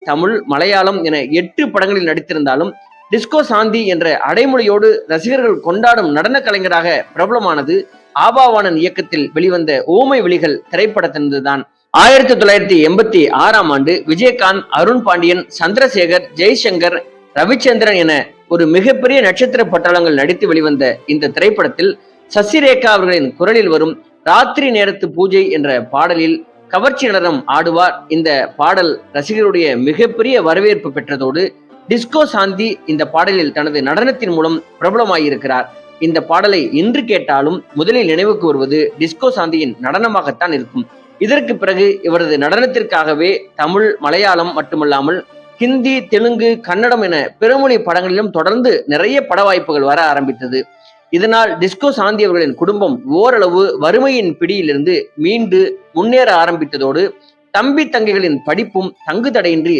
தமிழ், மலையாளம் என 8 படங்களில் நடித்திருந்தாலும் டிஸ்கோ சாந்தி என்ற அடைமொழியோடு ரசிகர்கள் கொண்டாடும் நடன கலைஞராக பிரபலமானது ஆபாவாணன் இயக்கத்தில் வெளிவந்த ஊமை விழிகள் திரைப்படத்திலிருந்துதான். 1986ஆம் ஆண்டு விஜயகாந்த், அருண் பாண்டியன், சந்திரசேகர், ஜெய்சங்கர், ரவிச்சந்திரன் என ஒரு மிகப்பெரிய நட்சத்திர பட்டாளங்கள் நடித்து வெளிவந்த இந்த திரைப்படத்தில் சசிரேகா அவர்களின் குரலில் வரும் ராத்திரி நேரத்து பூஜை என்ற பாடலில் கவர்ச்சி நடனம் ஆடுவார். இந்த பாடல் ரசிகருடைய மிகப்பெரிய வரவேற்பு பெற்றதோடு டிஸ்கோ சாந்தி இந்த பாடலில் தனது நடனத்தின் மூலம் பிரபலமாயிருக்கிறார். இந்த பாடலை இன்று கேட்டாலும் முதலில் நினைவுக்கு வருவது டிஸ்கோ சாந்தியின் நடனமாகத்தான் இருக்கும். இதற்கு பிறகு இவரது நடனத்திற்காகவே தமிழ், மலையாளம் மட்டுமல்லாமல் ஹிந்தி, தெலுங்கு, கன்னடம் என பிறமொழி படங்களிலும் தொடர்ந்து நிறைய பட வாய்ப்புகள் வர ஆரம்பித்தது. இதனால் டிஸ்கோ சாந்தி அவர்களின் குடும்பம் ஓரளவு வறுமையின் பிடியிலிருந்து மீண்டு முன்னேற ஆரம்பித்ததோடு தம்பி தங்கைகளின் படிப்பும் தங்குதடையின்றி